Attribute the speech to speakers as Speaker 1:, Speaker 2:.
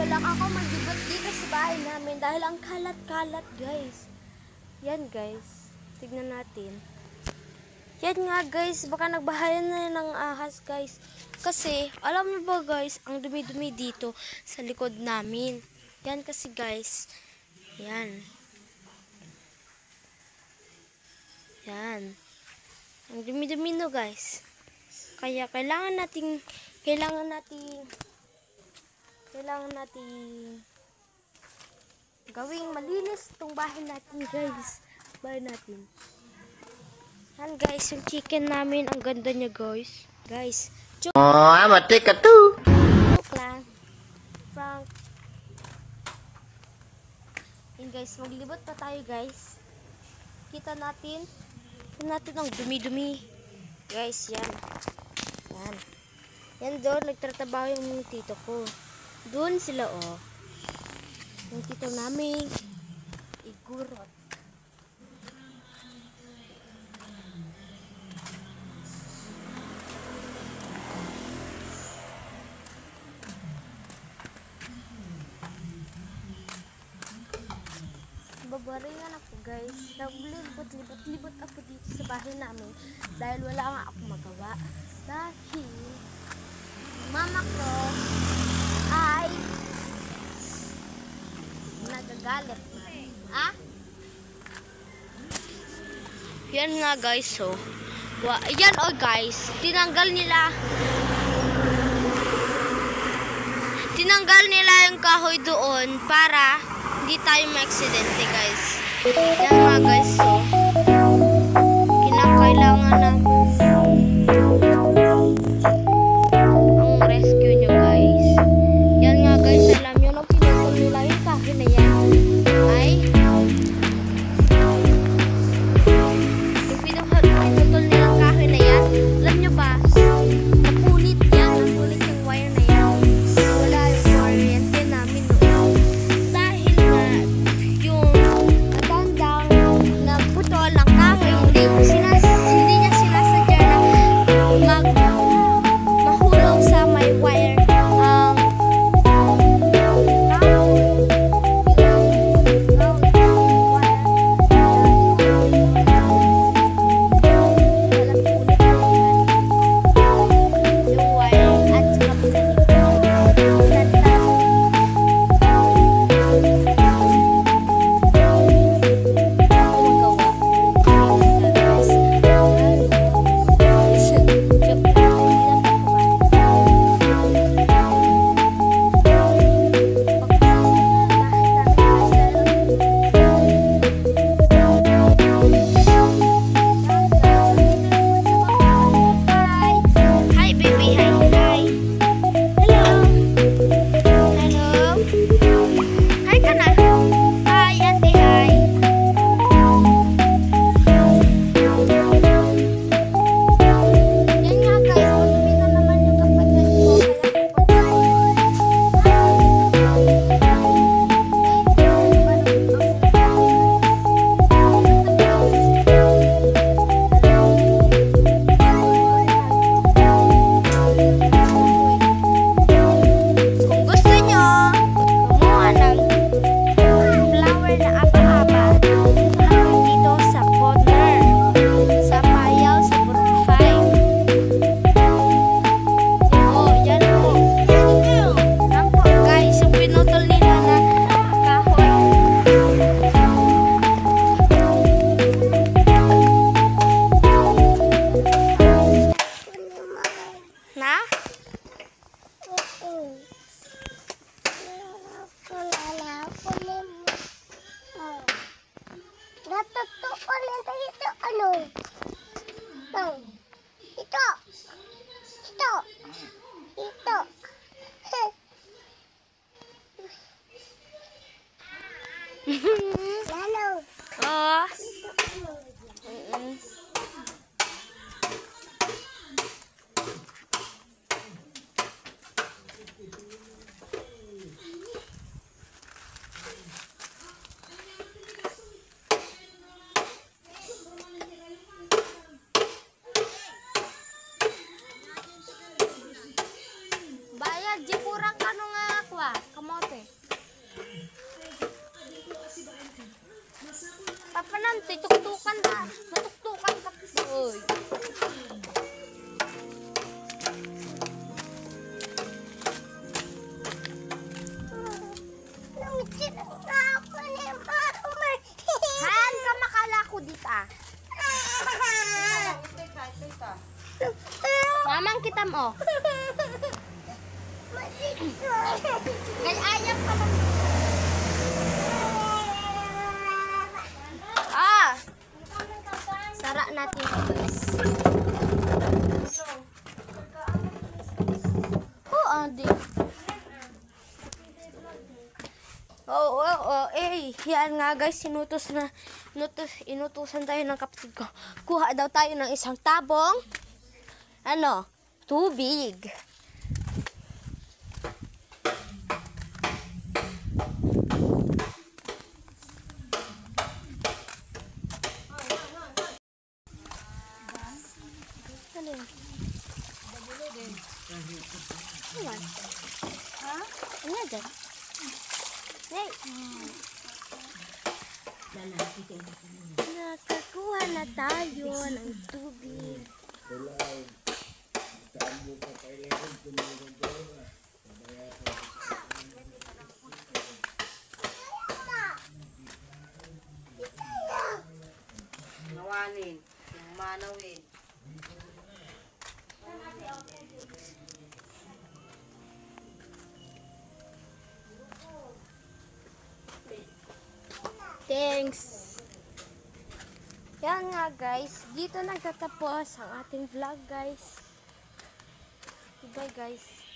Speaker 1: Balak ako maglibot dito sa bahay namin dahil ang kalat-kalat, guys. Yan, guys. Tignan natin. Yan nga, guys. Baka nagbahayan na ng ahas, guys. Kasi, alam mo ba, guys, ang dumi-dumi dito sa likod namin. Yan kasi, guys. Yan. Yan. Ang dumi-dumi no, guys. Kaya kailangan nating gawing malinis itong bahay natin, guys. Bahay natin. Yan, guys, yung chicken namin, ang ganda niya, guys. Guys, joke.
Speaker 2: Oh, I'm a ticker too.
Speaker 1: Joke lang. Frank. Yan, guys, maglibot pa tayo, guys. Kita natin ang dumi-dumi. Guys, yan. Yan. Yan doon, nagtatrabaho yung tito ko. Doon sila, oh. Yung tito namin. Igurot. Babaringan ako, guys. Naglibot-libot ako dito sa bahay namin dahil wala nga ako magawa. Dahil mama ko ay nagagalit na. Ah? Yan nga, guys, oh. Yan, oh, guys. Tinanggal nila yung kahoy doon para hindi tayo ma-aksidente, guys. Yan nga, guys, so kinakailangan namin ang rescue nyo, guys. Yan nga, guys, alam nyo nung pinutol nila yung kahoy na yan ay yung pinutol nilang kahoy na yan, alam nyo ba, napunit yung wire na yan. Wala yung kuryente namin noon. Dahil nga yung matandang na putol ng kahoy, hindi niya sinasadya na mahulog sa may wire. Oh. Bayad, di kurang ka nung kamote. Natuktukan ka. Natuktukan ka. Uy. Han, ka makala ko dito ah. Mamang kita mo. Ngay ayam ka man. Ah. Sara natin ito guys. Oh, andi. Yan nga guys, inutusan tayo ng kapatid ko. Kuha daw tayo ng isang tabong, tubig. Ano yun? Ha? Ano yan? Hey. Nakakuha na tayo ng tubig.
Speaker 2: Nawanin, yung manawin.
Speaker 1: Thanks. Yan nga guys, dito nagtatapos ang ating vlog guys. Bye guys.